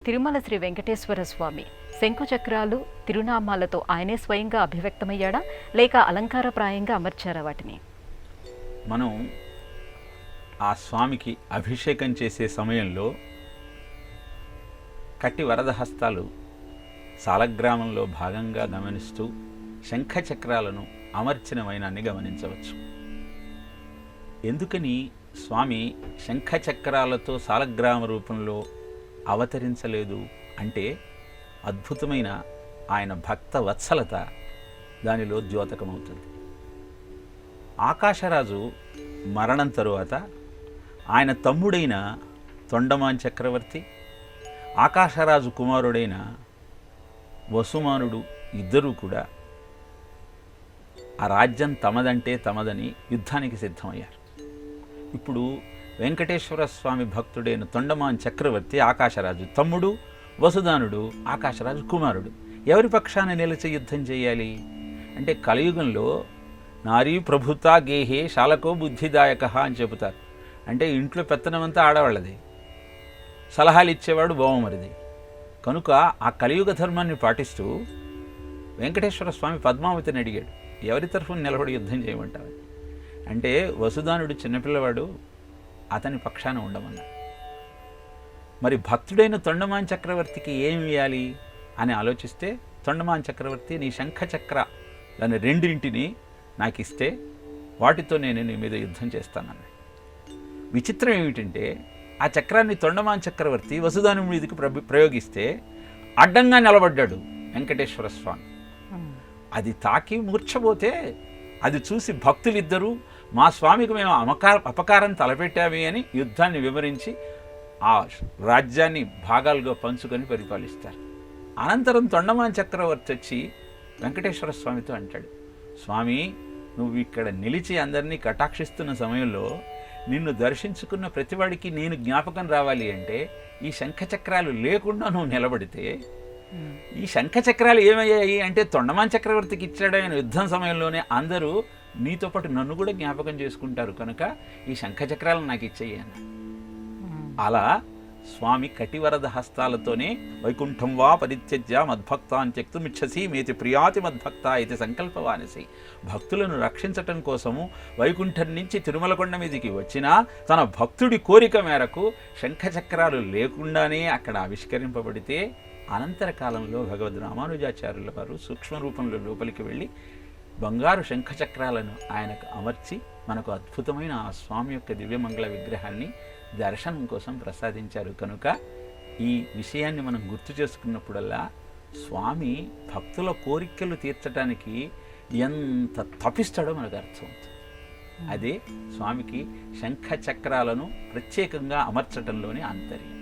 తిరుమల శ్రీ వెంకటేశ్వర స్వామి శంఖచక్రాలు తిరునామాలతో ఆయనే స్వయంగా అభివ్యక్తమయ్యాడా లేక అలంకారప్రాయంగా అమర్చారా వాటిని? మనం ఆ స్వామికి అభిషేకం చేసే సమయంలో కట్టి వరదహస్తాలు సాలగ్రామంలో భాగంగా గమనిస్తూ శంఖచక్రాలను అమర్చిన వైనాన్ని గమనించవచ్చు. ఎందుకని స్వామి శంఖచక్రాలతో సాలగ్రామ రూపంలో అవతరించలేదు అంటే అద్భుతమైన ఆయన భక్త వత్సలత దానిలో ద్యోతకమవుతుంది. ఆకాశరాజు మరణం తరువాత ఆయన తమ్ముడైన తొండమాన్ చక్రవర్తి, ఆకాశరాజు కుమారుడైన వసుమానుడు ఇద్దరూ కూడా ఆ రాజ్యం తమదంటే తమదని యుద్ధానికి సిద్ధమయ్యారు. ఇప్పుడు వెంకటేశ్వర స్వామి భక్తుడైన తొండమాన్ చక్రవర్తి ఆకాశరాజు తమ్ముడు, వసుదానుడు ఆకాశరాజు కుమారుడు. ఎవరి పక్షాన నిలిచి యుద్ధం చేయాలి అంటే కలియుగంలో నారీ ప్రభుత గేహే శాలకో బుద్ధిదాయక అని చెబుతారు. అంటే ఇంట్లో పెత్తనమంతా ఆడవాళ్ళది, సలహాలు ఇచ్చేవాడు బావమరిది. కనుక ఆ కలియుగ ధర్మాన్ని పాటిస్తూ వెంకటేశ్వర స్వామి పద్మావతిని అడిగాడు, ఎవరి తరఫున నిలబడి యుద్ధం చేయమంటావు అంటే వసుదానుడు చిన్నపిల్లవాడు, అతని పక్షాన ఉండమన్నాడు. మరి భక్తుడైన తొండమాన్ చక్రవర్తికి ఏమి ఇవ్వాలి అని ఆలోచిస్తే తొండమాన్ చక్రవర్తి నీ శంఖచక్రాలను రెండింటిని నాకు ఇస్తే వాటితో నేను నీ మీద యుద్ధం చేస్తానన్నాడు. విచిత్రం ఏమిటంటే ఆ చక్రాన్ని తొండమాన్ చక్రవర్తి వసుదాను మీదకి ప్రయోగిస్తే అడ్డంగా నిలబడ్డాడు వెంకటేశ్వర స్వామి. అది తాకి మూర్ఛపోతే అది చూసి భక్తులిద్దరూ మా స్వామికి మేము అపకారం తలపెట్టామే అని యుద్ధాన్ని వివరించి ఆ రాజ్యాన్ని భాగాలుగా పంచుకొని పరిపాలిస్తారు. అనంతరం తొండమాన్ చక్రవర్తి వచ్చి వెంకటేశ్వర స్వామితో అంటాడు, స్వామి నువ్వు ఇక్కడ నిలిచి అందరినీ కటాక్షిస్తున్న సమయంలో నిన్ను దర్శించుకున్న ప్రతివాడికి నేను జ్ఞాపకం రావాలి అంటే ఈ శంఖచక్రాలు లేకుండా నువ్వు నిలబడితే ఈ శంఖచక్రాలు ఏమయ్యాయి అంటే తొండమాన్ చక్రవర్తికి ఇచ్చాడైన యుద్ధం సమయంలోనే అందరూ నీతో పాటు నన్ను కూడా జ్ఞాపకం చేసుకుంటారు కనుక ఈ శంఖచక్రాలను నాకు ఇచ్చేయి అన్న. అలా స్వామి కటివరద హస్తాలతోనే వైకుంఠం వా పరిత్యజ్య మద్భక్తాన్ త్యక్తుమిచ్చసి మేతి ప్రియాతి మద్భక్త ఇది సంకల్పవానసి. భక్తులను రక్షించటం కోసము వైకుంఠం నుంచి తిరుమల కొండ మీదికి వచ్చినా తన భక్తుడి కోరిక మేరకు శంఖచక్రాలు లేకుండానే అక్కడ ఆవిష్కరింపబడితే అనంతర కాలంలో భగవద్ రామానుజాచార్యుల వారు సూక్ష్మ రూపంలో లోపలికి వెళ్ళి బంగారు శంఖచక్రాలను ఆయనకు అమర్చి మనకు అద్భుతమైన ఆ స్వామి యొక్క దివ్యమంగళ విగ్రహాన్ని దర్శనం కోసం ప్రసాదించారు. కనుక ఈ విషయాన్ని మనం గుర్తు చేసుకున్నప్పుడల్లా స్వామి భక్తుల కోరికలు తీర్చడానికి ఎంత తపిస్తాడో మనకు అర్థమవుతుంది. అదే స్వామికి శంఖచక్రాలను ప్రత్యేకంగా అమర్చటంలోనే ఆంతర్యం.